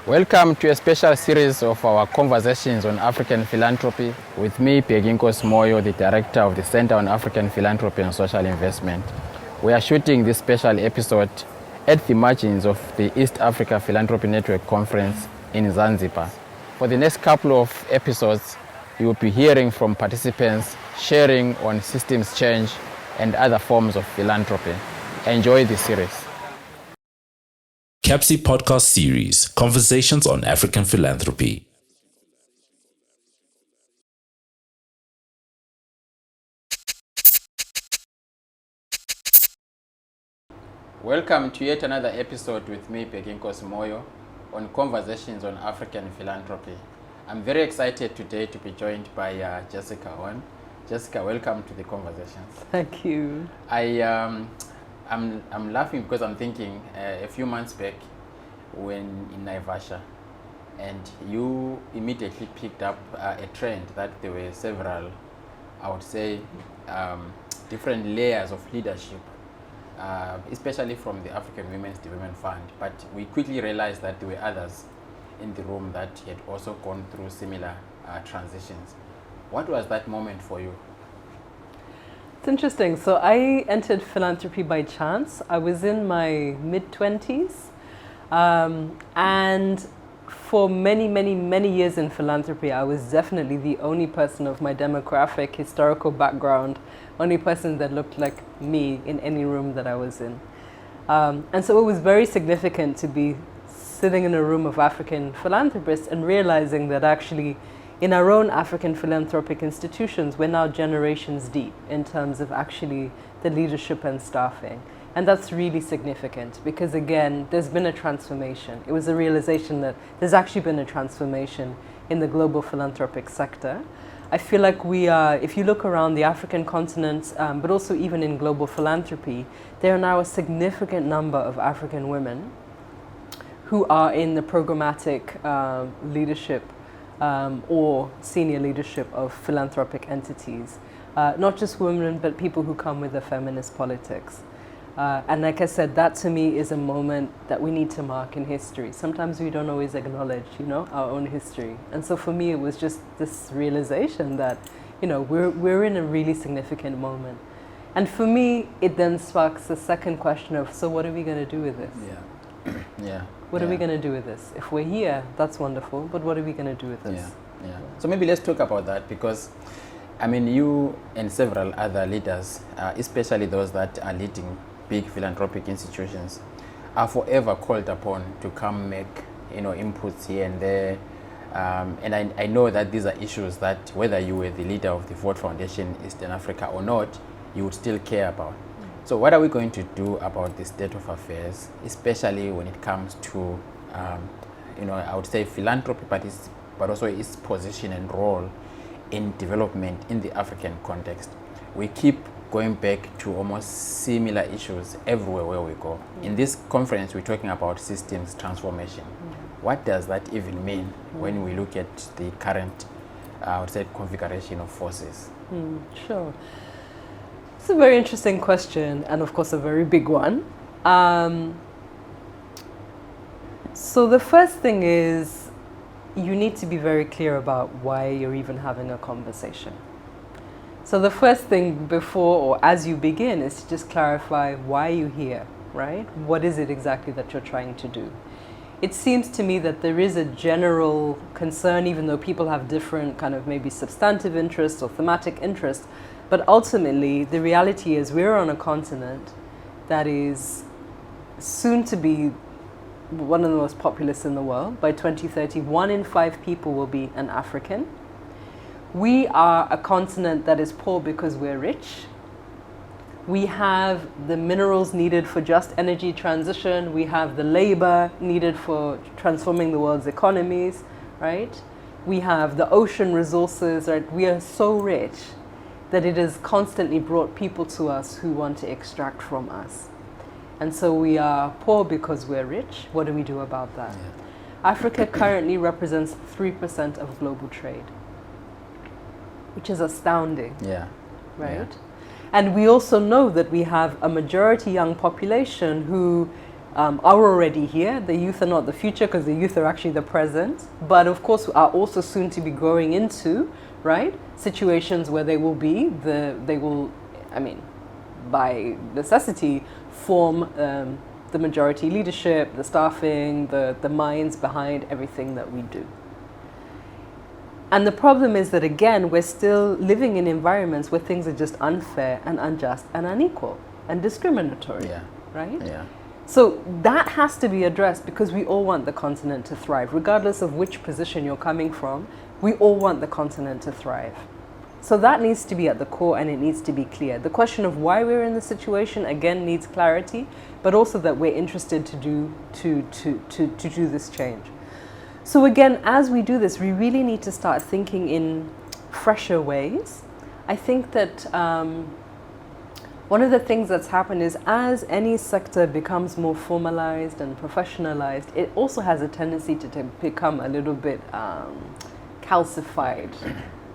Welcome to a special series of our conversations on African philanthropy with me, Peginkos Moyo, the Director of the Center on African Philanthropy and Social Investment. We are shooting this special episode at the margins of the East Africa Philanthropy Network Conference in Zanzibar. For the next couple of episodes, you will be hearing from participants sharing on systems change and other forms of philanthropy. Enjoy the series. CAPSI Podcast Series, Conversations on African Philanthropy. Welcome to yet another episode with me, Peginkos Moyo, on Conversations on African Philanthropy. I'm very excited today to be joined by Jessica Hon. Jessica, welcome to the conversations. Thank you. I'm laughing because I'm thinking a few months back when in Naivasha, and you immediately picked up a trend that there were several, I would say, different layers of leadership, especially from the African Women's Development Fund. But we quickly realized that there were others in the room that had also gone through similar transitions. What was that moment for you? It's interesting. So I entered philanthropy by chance. I was in my mid-20s. And for many years in philanthropy, I was definitely the only person of my demographic, historical background, only person that looked like me in any room that I was in. And so it was very significant to be sitting in a room of African philanthropists and realizing that actually in our own African philanthropic institutions, we're now generations deep in terms of actually the leadership and staffing. And that's really significant because, again, there's been a transformation. It was a realization that there's actually been a transformation in the global philanthropic sector. I feel like we are, if you look around the African continent, but also even in global philanthropy, there are now a significant number of African women who are in the programmatic leadership or senior leadership of philanthropic entities. Not just women, but people who come with a feminist politics. And like I said, that to me is a moment that we need to mark in history. Sometimes we don't always acknowledge, our own history. And so for me, it was just this realization that, we're in a really significant moment. And for me, it then sparks the second question of, so what are we going to do with this? Yeah. What are we going to do with this? If we're here, that's wonderful, but what are we going to do with this? Yeah. So maybe let's talk about that because, you and several other leaders, especially those that are leading big philanthropic institutions, are forever called upon to come make, inputs here and there. And I know that these are issues that whether you were the leader of the Ford Foundation Eastern Africa or not, you would still care about. So what are we going to do about the state of affairs, especially when it comes to, I would say philanthropy, but also its position and role in development in the African context? We keep going back to almost similar issues everywhere where we go. In this conference, we're talking about systems transformation. What does that even mean when we look at the current, I would say, configuration of forces? Sure. It's a very interesting question, and of course a very big one. So the first thing is you need to be very clear about why you're even having a conversation. So the first thing before or as you begin is to just clarify why you're here, right? What is it exactly that you're trying to do? It seems to me that there is a general concern, even though people have different kind of maybe substantive interests or thematic interests. But ultimately, the reality is we're on a continent that is soon to be one of the most populous in the world. By 2030, 1 in 5 people will be an African. We are a continent that is poor because we're rich. We have the minerals needed for just energy transition. We have the labor needed for transforming the world's economies, right? We have the ocean resources, right? We are so rich that it has constantly brought people to us who want to extract from us. And so we are poor because we're rich. What do we do about that? Africa currently represents 3% of global trade, which is astounding, right? And we also know that we have a majority young population who are already here. The youth are not the future because the youth are actually the present, but of course are also soon to be growing into, right, situations where they will, I mean, by necessity, form the majority leadership, the staffing, the minds behind everything that we do. And the problem is that, again, we're still living in environments where things are just unfair and unjust and unequal and discriminatory, right? Yeah. So that has to be addressed because we all want the continent to thrive. Regardless of which position you're coming from, we all want the continent to thrive. So that needs to be at the core and it needs to be clear. The question of why we're in the situation, again, needs clarity, but also that we're interested to do this change. So again, as we do this, we really need to start thinking in fresher ways. I think that one of the things that's happened is as any sector becomes more formalized and professionalized, it also has a tendency to become a little bit calcified.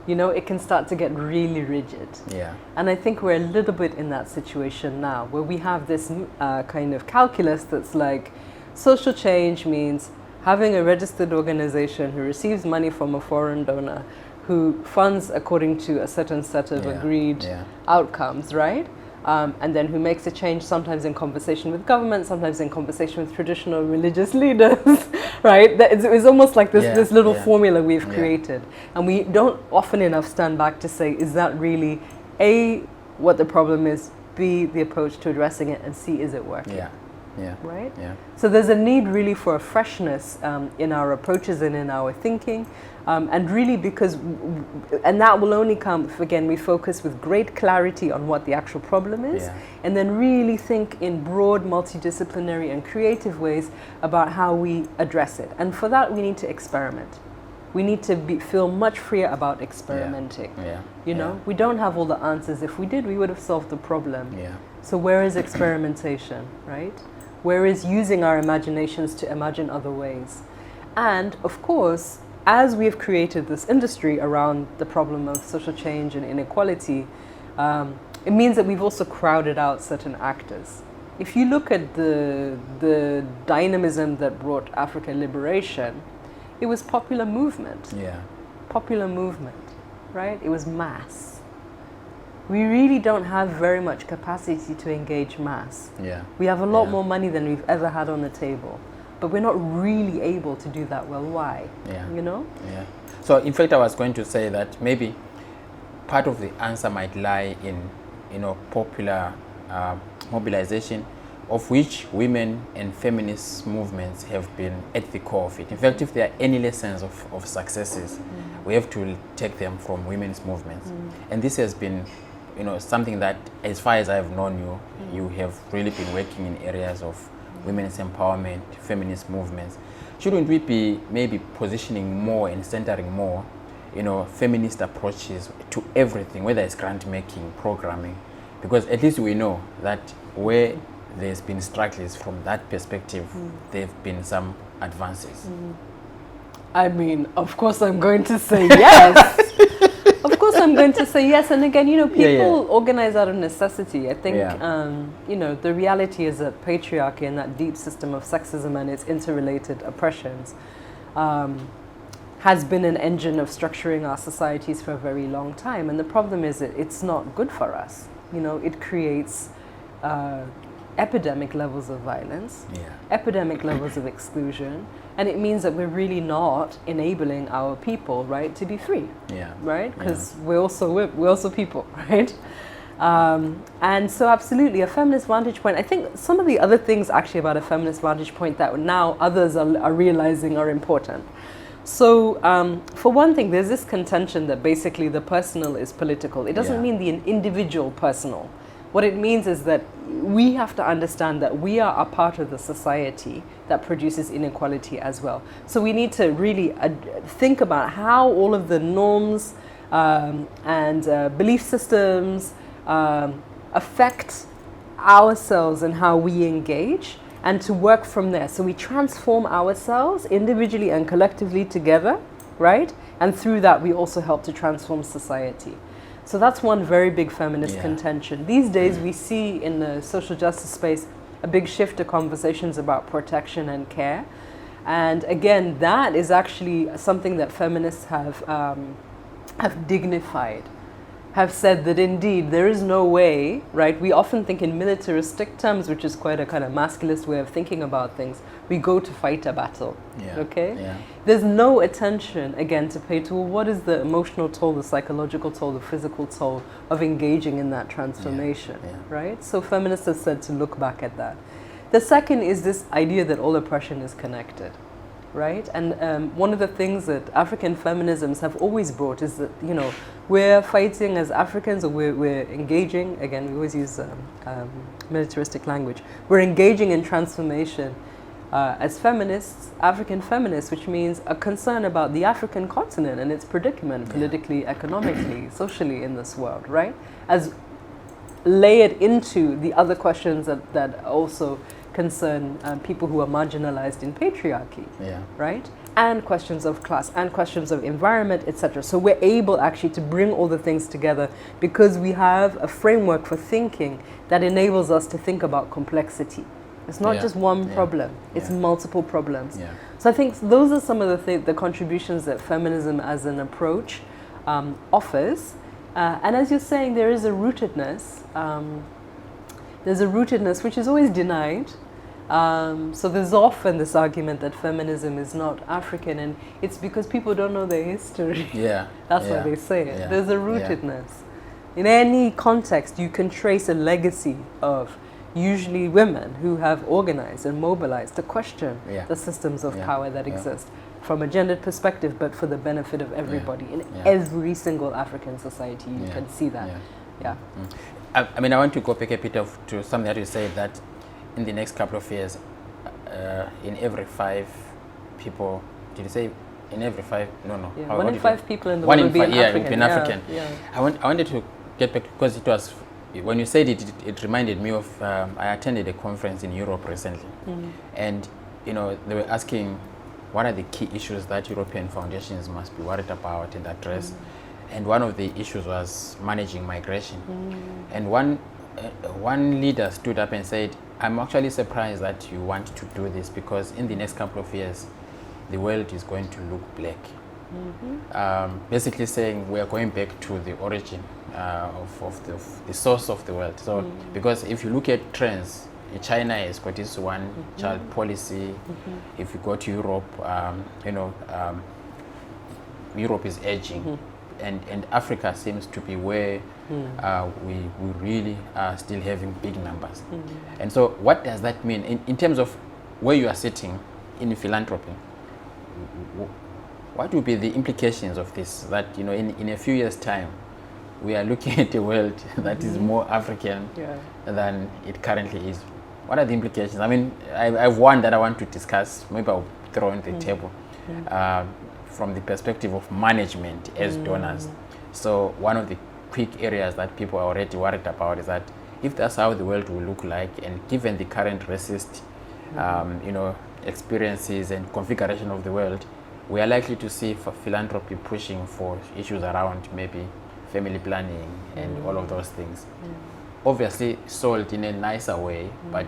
You know, it can start to get really rigid. Yeah. And I think we're a little bit in that situation now, where we have this kind of calculus that's like, social change means having a registered organization who receives money from a foreign donor, who funds according to a certain set of agreed outcomes, right? And then who makes a change sometimes in conversation with government, sometimes in conversation with traditional religious leaders, right? It's almost like this little formula we've created. And we don't often enough stand back to say, is that really A, what the problem is, B, the approach to addressing it, and C, is it working? Right? Yeah. So there's a need really for a freshness in our approaches and in our thinking. And really and that will only come if, again, we focus with great clarity on what the actual problem is, and then really think in broad, multidisciplinary and creative ways about how we address it. And for that, we need to experiment. We need to feel much freer about experimenting. You know, we don't have all the answers. If we did, we would have solved the problem. So where is experimentation, right? Where is using our imaginations to imagine other ways? And of course, as we've created this industry around the problem of social change and inequality, it means that we've also crowded out certain actors. If you look at the dynamism that brought African liberation, it was popular movement. Popular movement, right? It was mass. We really don't have very much capacity to engage mass. We have a lot more money than we've ever had on the table, but we're not really able to do that well. Why? You know? So in fact, I was going to say that maybe part of the answer might lie in, you know, popular mobilization, of which women and feminist movements have been at the core of it. In fact, if there are any lessons of successes, we have to take them from women's movements. And this has been, you know, something that, as far as I've known you, you have really been working in areas of women's empowerment, feminist movements. Shouldn't we be maybe positioning more and centering more, you know, feminist approaches to everything, whether it's grant making, programming? Because at least we know that where there's been struggles from that perspective, there have been some advances. I mean, of course I'm going to say yes. Of course I'm going to say yes. And again, you know, people organize out of necessity. I think, you know, the reality is that patriarchy and that deep system of sexism and its interrelated oppressions has been an engine of structuring our societies for a very long time. And the problem is that it's not good for us. You know, it creates epidemic levels of violence, epidemic levels of exclusion, and it means that we're really not enabling our people, right, to be free, right? Because we're also people, right? And so absolutely, a feminist vantage point. I think some of the other things actually about a feminist vantage point that now others are realizing are important. So for one thing, there's this contention that basically the personal is political. It doesn't mean the individual personal. What it means is that we have to understand that we are a part of the society that produces inequality as well. So we need to really think about how all of the norms and belief systems affect ourselves and how we engage, and to work from there. So we transform ourselves individually and collectively together, right? And through that, we also help to transform society. So that's one very big feminist contention. These days we see in the social justice space a big shift to conversations about protection and care. And again, that is actually something that feminists have dignified, have said that indeed there is no way, right? We often think in militaristic terms, which is quite a kind of masculist way of thinking about things. We go to fight a battle, okay? Yeah. There's no attention, again, to pay to what is the emotional toll, the psychological toll, the physical toll of engaging in that transformation, right? So feminists have said to look back at that. The second is this idea that all oppression is connected, right? And one of the things that African feminisms have always brought is that, you know, we're fighting as Africans, or we're engaging, again, we always use militaristic language, we're engaging in transformation as feminists, African feminists, which means a concern about the African continent and its predicament politically, economically, socially in this world, right? As layered into the other questions that also concern people who are marginalized in patriarchy, right? And questions of class, and questions of environment, etc. So we're able actually to bring all the things together because we have a framework for thinking that enables us to think about complexity. It's not just one problem, it's multiple problems. So I think those are some of the contributions that feminism as an approach offers. And as you're saying, there is a rootedness. There's a rootedness which is always denied. So there's often this argument that feminism is not African, and it's because people don't know their history. That's why they say it. There's a rootedness. In any context, you can trace a legacy of usually women who have organized and mobilized to question the systems of power that exist from a gendered perspective, but for the benefit of everybody. In every single African society, you can see that. I mean, I want to go back a bit to something that you said, that in the next couple of years, in every 5 people, did you say in every 5? No. 1 in 5 people in the world will be African. I wanted to get back, because it was, when you said it, it reminded me of, I attended a conference in Europe recently, and you know, they were asking what are the key issues that European foundations must be worried about and address. And one of the issues was managing migration. And one leader stood up and said, I'm actually surprised that you want to do this, because in the next couple of years, the world is going to look black. Basically saying we are going back to the origin of the source of the world. So, because if you look at trends, China has got this one-child policy. If you go to Europe, Europe is aging. And Africa seems to be where we really are still having big numbers. And so what does that mean in terms of where you are sitting in philanthropy? What will be the implications of this, that you know, in a few years' time we are looking at a world that is more African than it currently is? What are the implications? I mean, I have one that I want to discuss, maybe I'll throw on the table. From the perspective of management as donors. So one of the quick areas that people are already worried about is that if that's how the world will look like, and given the current racist experiences and configuration of the world, we are likely to see philanthropy pushing for issues around maybe family planning and all of those things. Obviously sold in a nicer way, but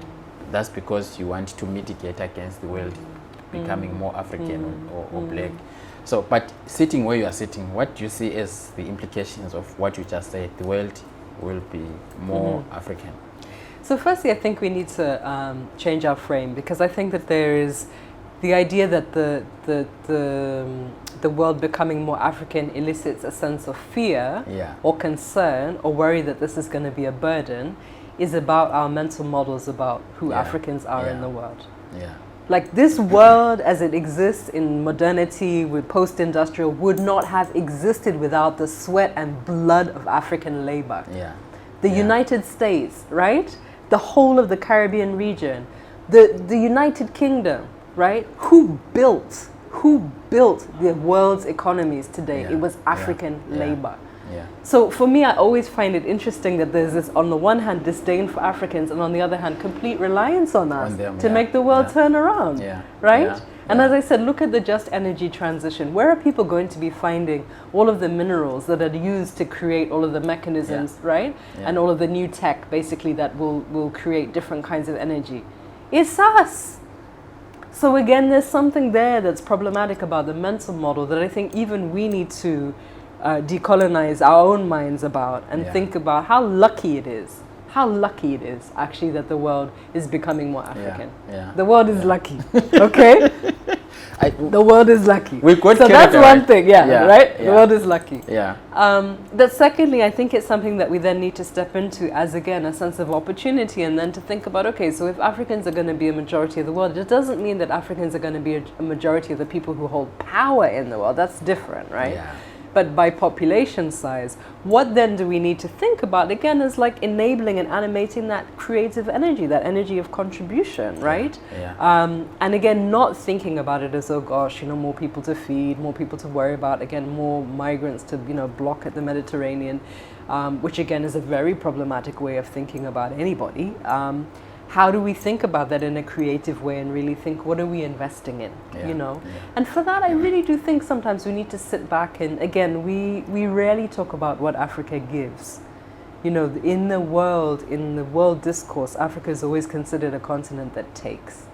that's because you want to mitigate against the world becoming more African or black. So, but sitting where you are sitting, what do you see as the implications of what you just said? The world will be more African. So firstly, I think we need to change our frame, because I think that there is the idea that the world becoming more African elicits a sense of fear or concern or worry that this is going to be a burden, is about our mental models about who Africans are in the world. Like, this world as it exists in modernity with post-industrial would not have existed without the sweat and blood of African labor. The United States, right? The whole of the Caribbean region, the United Kingdom, right? Who built the world's economies today? It was African labor. So for me, I always find it interesting that there's this, on the one hand, disdain for Africans, and on the other hand, complete reliance on us to make the world turn around, right? And as I said, look at the just energy transition. Where are people going to be finding all of the minerals that are used to create all of the mechanisms, right? And all of the new tech, basically, that will create different kinds of energy? It's us. So again, there's something there that's problematic about the mental model that I think even we need to decolonize our own minds about and think about how lucky it is. How lucky it is, actually, that the world is becoming more African. The world is lucky, okay? The world is lucky. So that's one thing, right? The world is lucky. That secondly, I think it's something that we then need to step into as, again, a sense of opportunity, and then to think about, okay, so if Africans are going to be a majority of the world, it doesn't mean that Africans are going to be a majority of the people who hold power in the world. That's different, right? But by population size, what then do we need to think about? Again, is like enabling and animating that creative energy, that energy of contribution, right? And again, not thinking about it as, oh gosh, you know, more people to feed, more people to worry about, again, more migrants to, you know, block at the Mediterranean, which again is a very problematic way of thinking about anybody. How do we think about that in a creative way and really think, what are we investing in, you know? And for that, I really do think sometimes we need to sit back and, again, we rarely talk about what Africa gives. You know, in the world discourse, Africa is always considered a continent that takes.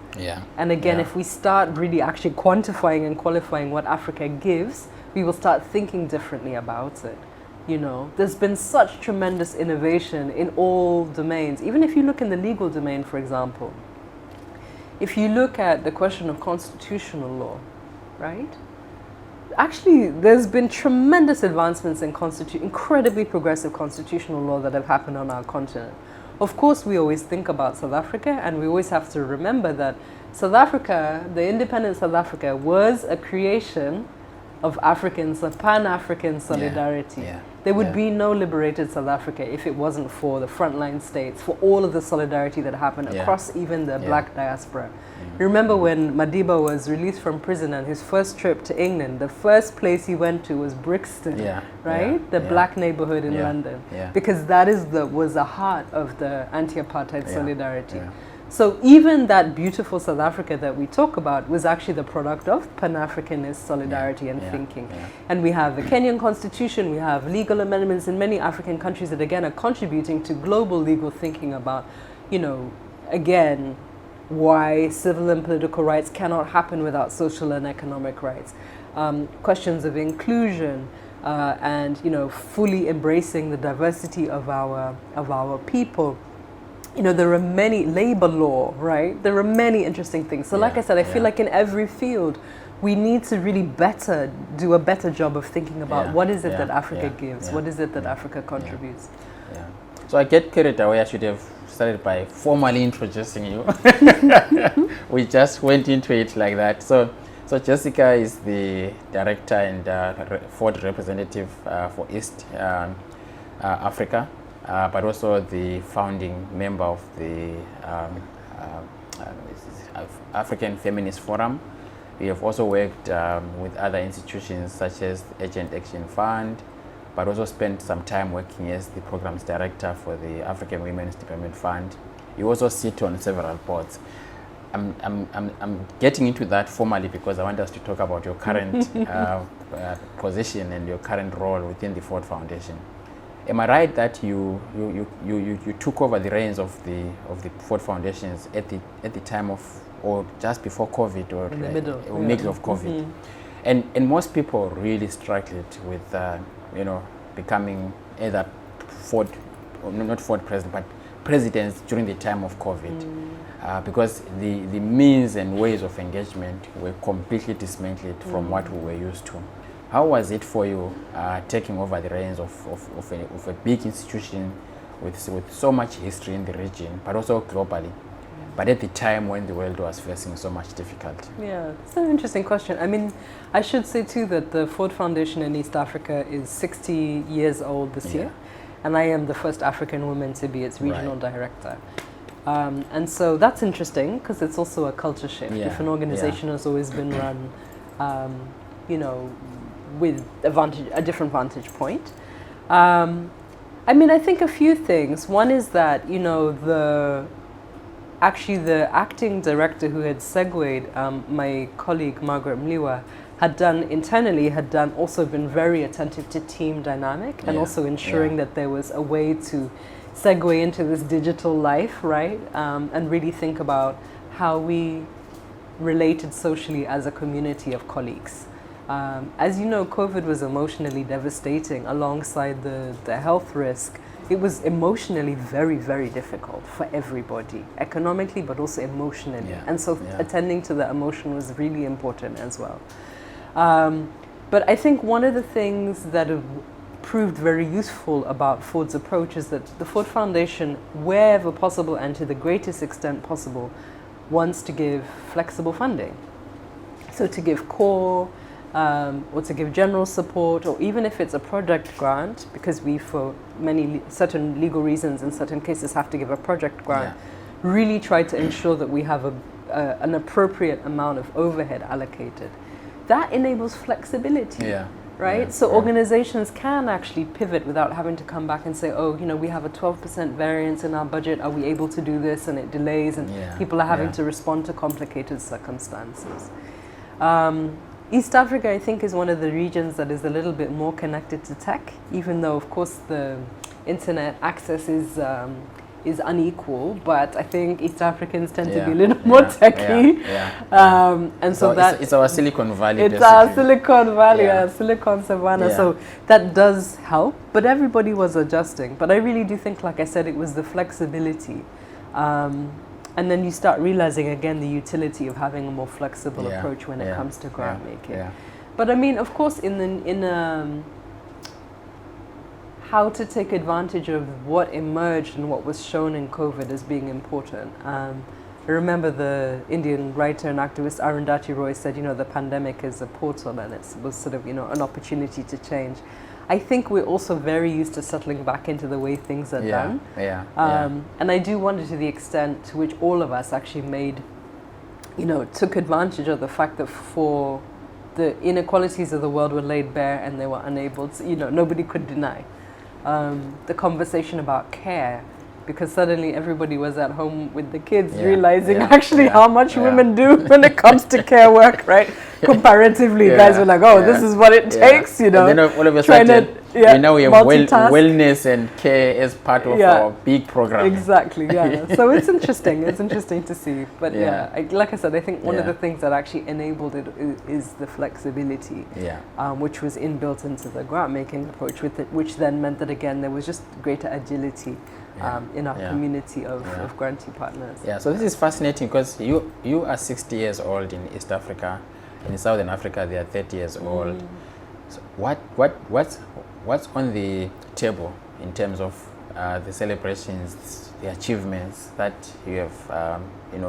And again, if we start really actually quantifying and qualifying what Africa gives, we will start thinking differently about it. You know, there's been such tremendous innovation in all domains. Even if you look in the legal domain, for example, if you look at the question of constitutional law, right? Actually, there's been tremendous advancements in incredibly progressive constitutional law that have happened on our continent. Of course, we always think about South Africa, and we always have to remember that South Africa, the independent South Africa, was a creation of Africans, a Pan-African solidarity. There would be no liberated South Africa if it wasn't for the frontline states, for all of the solidarity that happened across even the black diaspora. You remember when Madiba was released from prison and his first trip to England, the first place he went to was Brixton, right? The black neighborhood in London. Because that was the heart of the anti-apartheid solidarity. So even that beautiful South Africa that we talk about was actually the product of Pan-Africanist solidarity and thinking. And we have the Kenyan constitution, we have legal amendments in many African countries that again are contributing to global legal thinking about, you know, again, why civil and political rights cannot happen without social and economic rights. Questions of inclusion, and, you know, fully embracing the diversity of our people. You know, there are many, labor law, right? There are many interesting things. So like I said, I feel like in every field, we need to really do a better job of thinking about what is it that Africa gives? What is it that Africa contributes? So I get carried away. I should have started by formally introducing you. We just went into it like that. So Jessica is the director and fourth representative for East Africa. But also the founding member of the African Feminist Forum. We have also worked with other institutions such as Agent Action Fund, but also spent some time working as the programs director for the African Women's Development Fund. You also sit on several boards. I'm getting into that formally because I want us to talk about your current position and your current role within the Ford Foundation. Am I right that you took over the reins of the Ford Foundations at the time of, or just before COVID, or in the middle of COVID? And most people really struggled with you know, becoming either Ford, or not Ford president, but presidents during the time of COVID, because the means and ways of engagement were completely dismantled from what we were used to. How was it for you taking over the reins of a big institution with so much history in the region, but also globally, but at the time when the world was facing so much difficulty? Yeah, it's an interesting question. I mean, I should say too that the Ford Foundation in East Africa is 60 years old this year, and I am the first African woman to be its regional director. And so that's interesting because it's also a culture shift. If an organization has always been run, you know, with a different vantage point. I mean, I think a few things. One is that, you know, actually the acting director who had segued, my colleague Margaret Mliwa, had also been very attentive to team dynamic and also ensuring that there was a way to segue into this digital life, right? And really think about how we related socially as a community of colleagues. As you know, COVID was emotionally devastating alongside the health risk. It was emotionally very, very difficult for everybody, economically, but also emotionally. Yeah. And so attending to the emotion was really important as well. But I think one of the things that have proved very useful about Ford's approach is that the Ford Foundation, wherever possible and to the greatest extent possible, wants to give flexible funding. So to give core, or to give general support, or even if it's a project grant, because we, for certain legal reasons in certain cases, have to give a project grant, really try to ensure that we have an appropriate amount of overhead allocated. That enables flexibility, right? So organizations can actually pivot without having to come back and say, oh, we have a 12% variance in our budget, are we able to do this? And it delays, and people are having to respond to complicated circumstances. East Africa, I think, is one of the regions that is a little bit more connected to tech, even though, of course, the internet access is unequal. But I think East Africans tend to be a little more techy. And so that it's our Silicon Valley. It's our Silicon Valley, Silicon Savannah. So that does help. But everybody was adjusting. But I really do think, like I said, it was the flexibility. And then you start realizing again the utility of having a more flexible approach when it comes to grant making. But I mean, of course, in how to take advantage of what emerged and what was shown in COVID as being important. I remember the Indian writer and activist Arundhati Roy said, the pandemic is a portal, and it was sort of, an opportunity to change. I think we're also very used to settling back into the way things are done. And I do wonder to the extent to which all of us actually took advantage of the fact that for the inequalities of the world were laid bare and they were unable to, nobody could deny. The conversation about care, because suddenly everybody was at home with the kids realizing how much women do when it comes to care work, right? Comparatively, guys were like, this is what it takes, And then all of a sudden, we have wellness and care as part of our big program. Exactly, So it's interesting. It's interesting to see. But like I said, I think one of the things that actually enabled it is the flexibility, which was inbuilt into the grant-making approach, which then meant that, again, there was just greater agility in our community of grantee partners. So this is fascinating because you are 60 years old in East Africa. In Southern Africa, they are 30 years old. So what's on the table in terms of the celebrations, the achievements that you have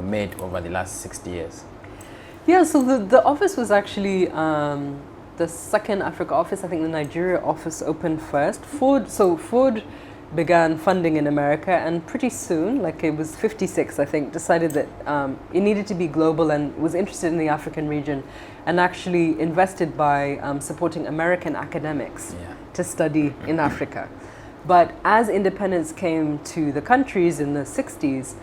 made over the last 60 years? So the office was actually the second Africa office. I think the Nigeria office opened first. Ford began funding in America, and pretty soon, like it was 56, I think, decided that it needed to be global and was interested in the African region, and actually invested by supporting American academics to study in Africa. But as independence came to the countries in the 60s,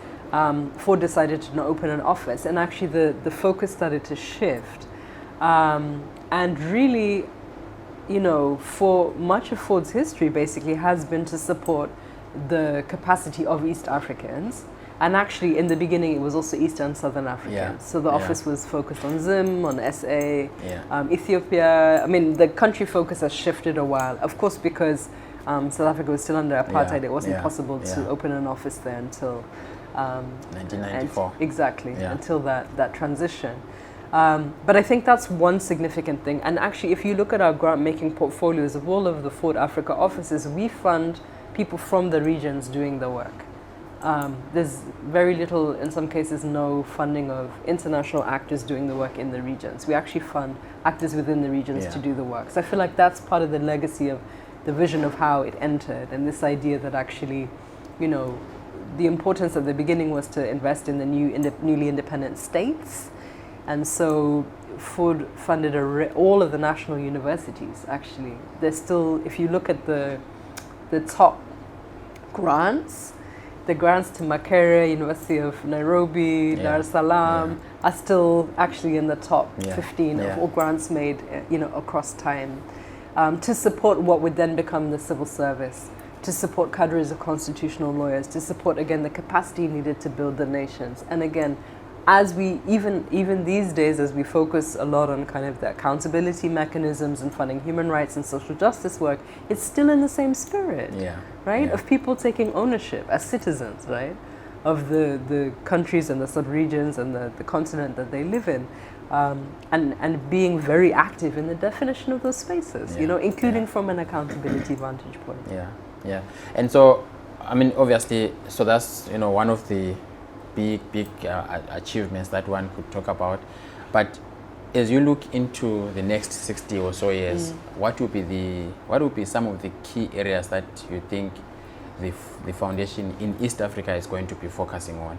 Ford decided to open an office, and actually the focus started to shift. And really, for much of Ford's history basically has been to support the capacity of East Africans. And actually in the beginning it was also East and Southern Africans. So the office was focused on Zim, on SA, Ethiopia. I mean, the country focus has shifted a while. Of course, because South Africa was still under apartheid, it wasn't possible to open an office there until 1994. Exactly, until that transition. But I think that's one significant thing. And actually, if you look at our grant-making portfolios of all of the Ford Africa offices, we fund people from the regions doing the work. There's very little, in some cases, no funding of international actors doing the work in the regions. We actually fund actors within the regions to do the work. So I feel like that's part of the legacy of the vision of how it entered, and this idea that actually, the importance at the beginning was to invest in the newly independent states. And so Ford funded all of the national universities, actually. There's still, if you look at the top grants, the grants to Makerere, University of Nairobi, Dar es Salaam are still actually in the top 15 of all grants made, across time, to support what would then become the civil service, to support cadres of constitutional lawyers, to support, again, the capacity needed to build the nations. And again, as we, even these days, as we focus a lot on kind of the accountability mechanisms and funding human rights and social justice work, it's still in the same spirit, right? Of people taking ownership as citizens, right? Of the countries and the sub-regions and the continent that they live in. And being very active in the definition of those spaces, including from an accountability vantage point. And so, I mean, obviously, so that's, one of the big achievements that one could talk about. But as you look into the next 60 or so years, what would be some of the key areas that you think the foundation in East Africa is going to be focusing on?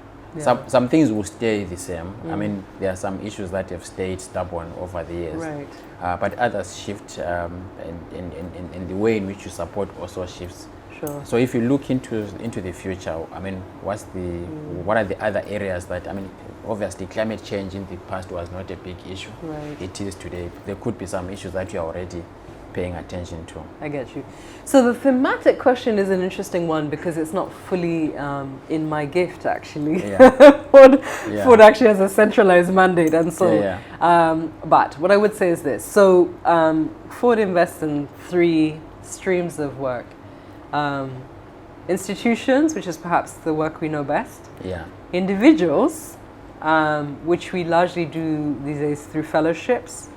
Some things will stay the same. I mean, there are some issues that have stayed stubborn over the years, right. But others shift, and the way in which you support also shifts. Sure. So if you look into the future, I mean, what are the other areas that, I mean, obviously climate change in the past was not a big issue. Right. It is today. There could be some issues that you are already paying attention to. I get you. So the thematic question is an interesting one because it's not fully in my gift, actually. Ford actually has a centralized mandate, and so. But what I would say is this: so Ford invests in 3 streams of work. Institutions, which is perhaps the work we know best. Individuals, which we largely do these days through fellowships.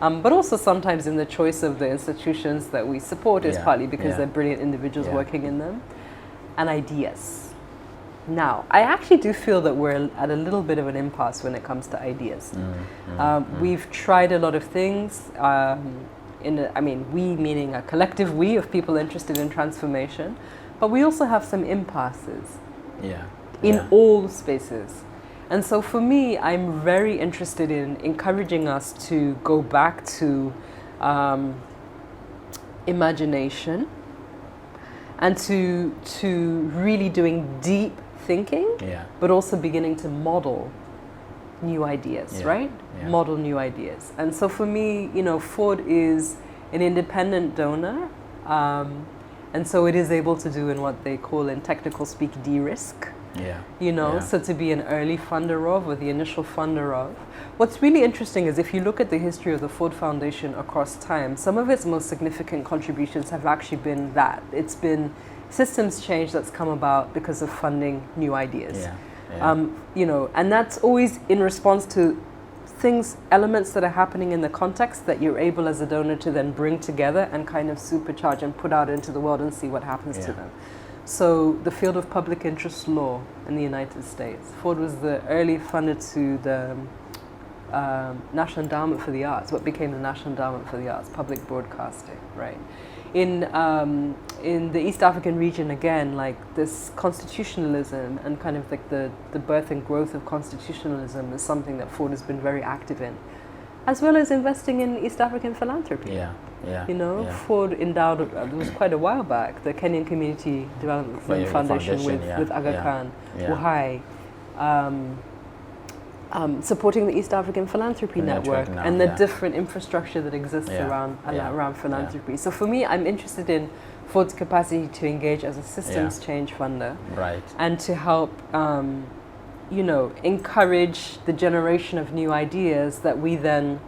But also sometimes in the choice of the institutions that we support is partly because they're brilliant individuals working in them. And ideas. Now, I actually do feel that we're at a little bit of an impasse when it comes to ideas. We've tried a lot of things. We meaning a collective we of people interested in transformation. But we also have some impasses in all spaces. And so for me, I'm very interested in encouraging us to go back to imagination and to really doing deep thinking, but also beginning to model new ideas, right? Model new ideas. And so for me, Ford is an independent donor. And so it is able to do in what they call in technical speak de-risk. So to be an early funder of, or the initial funder of. What's really interesting is if you look at the history of the Ford Foundation across time, some of its most significant contributions have actually been that. It's been systems change that's come about because of funding new ideas. And that's always in response to elements that are happening in the context that you're able as a donor to then bring together and kind of supercharge and put out into the world and see what happens to them. So the field of public interest law in the United States. Ford was the early funder to the National Endowment for the Arts, what became the National Endowment for the Arts, public broadcasting, right? In the East African region, again, like this constitutionalism and kind of like the birth and growth of constitutionalism is something that Ford has been very active in, as well as investing in East African philanthropy. Ford endowed, it was quite a while back, the Kenyan Community Development Foundation with Aga Khan, Uhai, supporting the East African Philanthropy Network and the different infrastructure that exists around philanthropy. So for me, I'm interested in Ford's capacity to engage as a systems change funder, and to help encourage the generation of new ideas that we then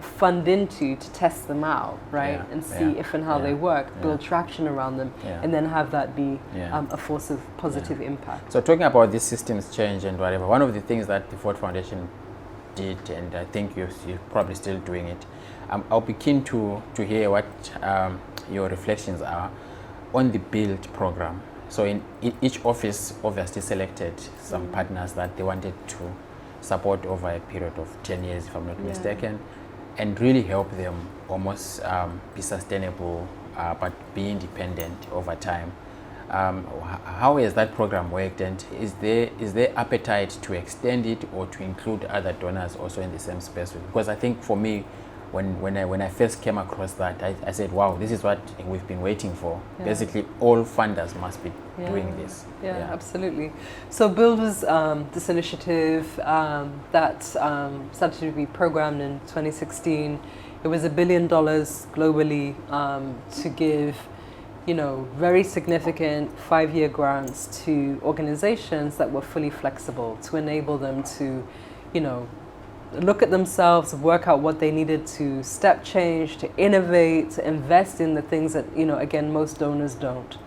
fund into to test them out, and see if and how they work, build traction around them, and then have that be a force of positive impact. So talking about this systems change and whatever, one of the things that the Ford Foundation did, and I think you're probably still doing it, I'll be keen to hear what your reflections are on the BUILD program. So in each office obviously selected some partners that they wanted to support over a period of 10 years, if I'm not mistaken, and really help them almost be sustainable, but be independent over time. How has that program worked, and is there appetite to extend it or to include other donors also in the same space? Because I think for me, when I first came across that, I said, wow, this is what we've been waiting for. Yeah. Basically, all funders must be Yeah. doing this. Yeah, absolutely. So BUILD was this initiative that started to be programmed in 2016. It was $1 billion globally to give, very significant 5-year grants to organizations that were fully flexible to enable them to, look at themselves, work out what they needed to step change, to innovate, to invest in the things that, again, most donors don't.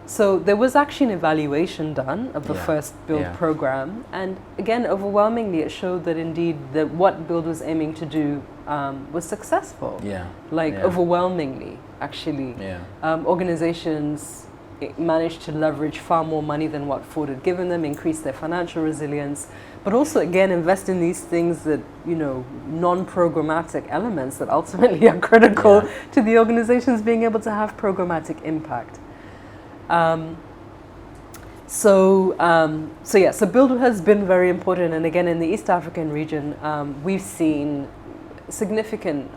So there was actually an evaluation done of the first BUILD program, and again, overwhelmingly, it showed that indeed that what BUILD was aiming to do was successful. Overwhelmingly, actually. Organizations managed to leverage far more money than what Ford had given them, increase their financial resilience, but also again invest in these things that, non-programmatic elements that ultimately are critical to the organizations being able to have programmatic impact. So BUILD has been very important, and again in the East African region, we've seen significant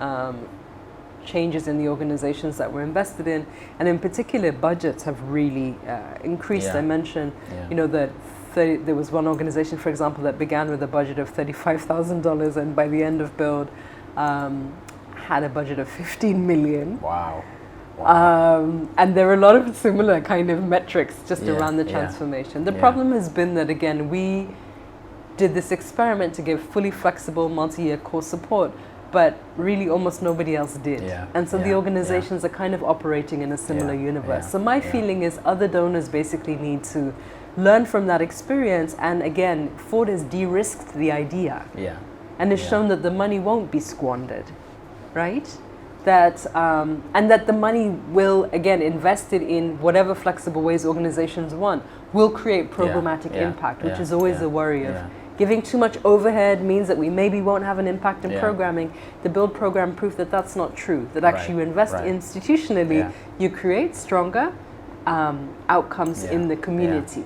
changes in the organizations that were invested in, and in particular budgets have really increased. I mentioned, that there was one organization, for example, that began with a budget of $35,000 and by the end of BUILD had a budget of 15 million. Wow. And there are a lot of similar kind of metrics just around the transformation. The problem has been that, again, we did this experiment to give fully flexible multi-year core support, but really almost nobody else did. And so the organizations are kind of operating in a similar universe. So my feeling is other donors basically need to learn from that experience, and again, Ford has de-risked the idea and has shown that the money won't be squandered, right? That and that the money will, again, invested in whatever flexible ways organizations want, will create programmatic impact, which is always a worry of giving too much overhead means that we maybe won't have an impact in programming. The BUILD program proved that that's not true, that actually you invest institutionally, you create stronger outcomes in the community.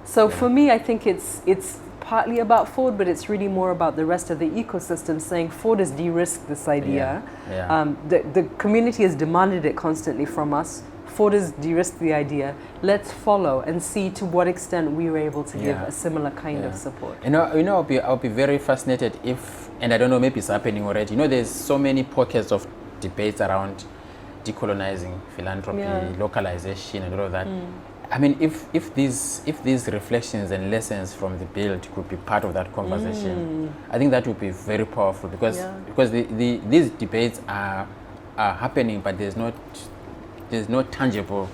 So for me, I think it's partly about Ford, but it's really more about the rest of the ecosystem saying Ford has de-risked this idea. The community has demanded it constantly from us. Ford has de-risked the idea. Let's follow and see to what extent we were able to give a similar kind of support. I'll be very fascinated if, and I don't know, maybe it's happening already. There's so many pockets of debates around decolonizing, philanthropy, localization, and all of that. I mean, if these reflections and lessons from the BUILD could be part of that conversation, I think that would be very powerful, because these debates are happening, but there's no tangible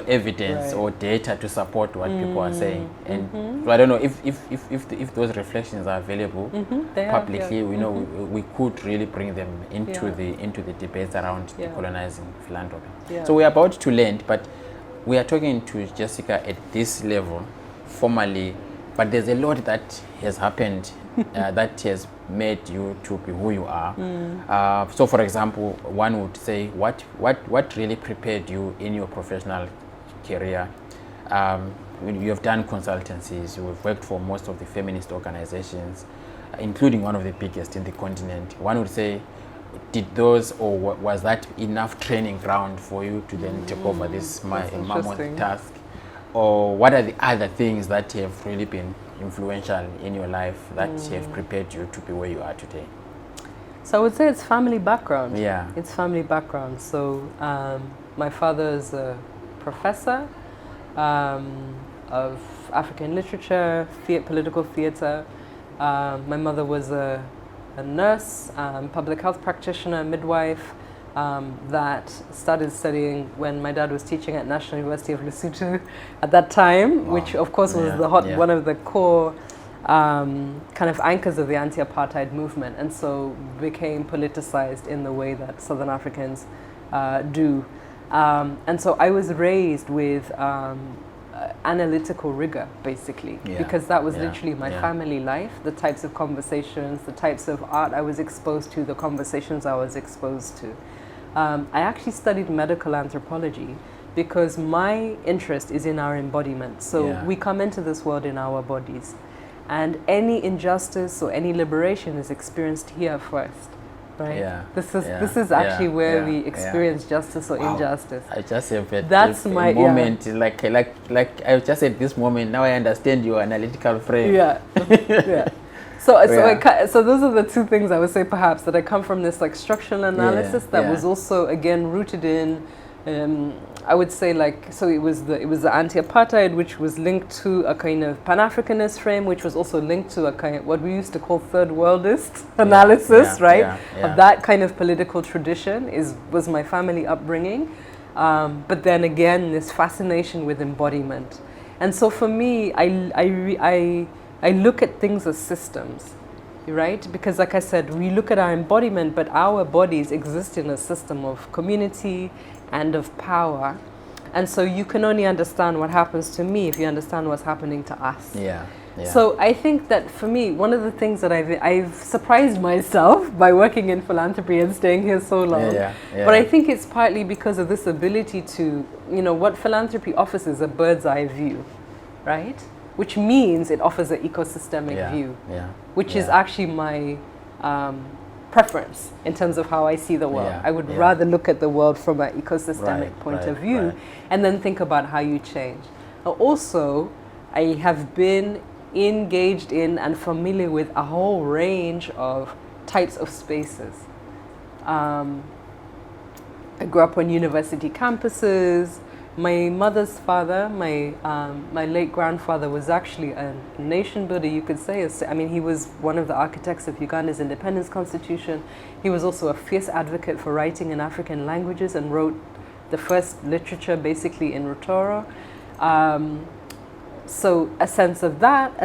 evidence or data to support what people are saying. And so I don't know if those reflections are available publicly. We could really bring them into the debates around decolonizing philanthropy. So we're about to land, but we are talking to Jessica at this level formally, but there's a lot that has happened that has made you to be who you are. So for example, one would say, what really prepared you in your professional career? You have done consultancies, you've worked for most of the feminist organizations, including one of the biggest in the continent. One would say, did those, or was that enough training ground for you to then take over this mammoth task? Or what are the other things that have really been influential in your life that have prepared you to be where you are today? So I would say it's family background. It's family background. So my father is a professor of African literature, political theater. My mother was a nurse, public health practitioner, midwife, that started studying when my dad was teaching at National University of Lesotho at that time, which of course was one of the core kind of anchors of the anti-apartheid movement, and so became politicized in the way that Southern Africans do. And so I was raised with analytical rigor, basically, because that was literally my family life, the types of conversations, the types of art I was exposed to, the conversations I was exposed to. I actually studied medical anthropology because my interest is in our embodiment. So we come into this world in our bodies. and any injustice or any liberation is experienced here first. Right. Yeah. This is actually where we experience justice or injustice. I just have That's a my moment. Like I just at this moment. Now I understand your analytical frame. Yeah. Yeah. So those are the two things I would say perhaps that I come from this like structural analysis that was also again rooted in. I would say it was the anti-apartheid, which was linked to a kind of Pan-Africanist frame, which was also linked to a kind of what we used to call third worldist analysis, right? Of that kind of political tradition was my family upbringing, but then again this fascination with embodiment, and so for me, I look at things as systems. Right? Because like I said, we look at our embodiment, but our bodies exist in a system of community and of power. And so you can only understand what happens to me if you understand what's happening to us. Yeah. So I think that for me, one of the things that I've surprised myself by working in philanthropy and staying here so long. But I think it's partly because of this ability to, what philanthropy offers is a bird's eye view, right? Which means it offers an ecosystemic view, which is actually my preference in terms of how I see the world. I would rather look at the world from an ecosystemic point of view and then think about how you change. Also, I have been engaged in and familiar with a whole range of types of spaces. I grew up on university campuses. My mother's father, my late grandfather, was actually a nation builder, you could say. He was one of the architects of Uganda's independence constitution. He was also a fierce advocate for writing in African languages and wrote the first literature basically in Rutoro. So a sense of that,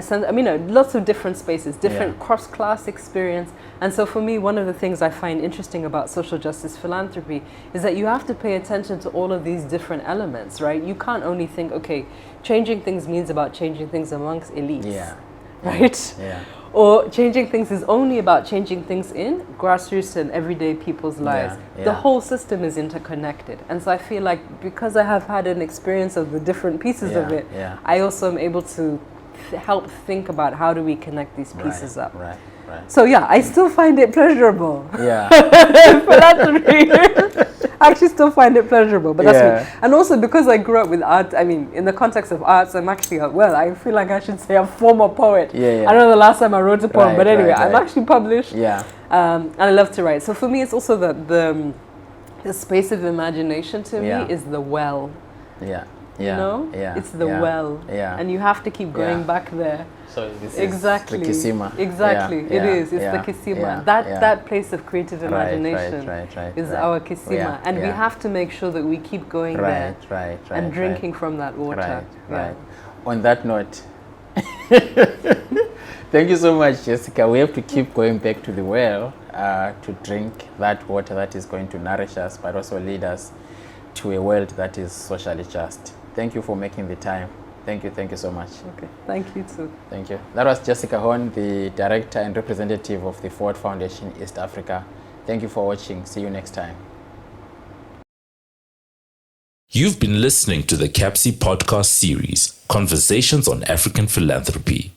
lots of different spaces, different cross-class experience. And so for me, one of the things I find interesting about social justice philanthropy is that you have to pay attention to all of these different elements, right? You can't only think, okay, changing things means about changing things amongst elites, right? Or changing things is only about changing things in grassroots and everyday people's lives. The whole system is interconnected. And so I feel like because I have had an experience of the different pieces of it, I also am able to help think about how do we connect these pieces up. So I still find it pleasurable. Philanthropy. I actually still find it pleasurable, but that's me. And also because I grew up with art, in the context of arts, I'm actually, I feel like I should say a former poet. I don't know the last time I wrote a poem, but anyway, I'm actually published. And I love to write. So for me, it's also the space of imagination to me is the well. It's the well. And you have to keep going back there. So this is the kisima. Exactly, it is. It's the kisima. That place of creative imagination is our kisima, and we have to make sure that we keep going there and drinking from that water. On that note, thank you so much, Jessica. We have to keep going back to the well to drink that water that is going to nourish us, but also lead us to a world that is socially just. Thank you for making the time. Thank you so much. Okay, thank you too. Thank you. That was Jessica Horn, the director and representative of the Ford Foundation East Africa. Thank you for watching. See you next time. You've been listening to the CAPSI podcast series, Conversations on African Philanthropy.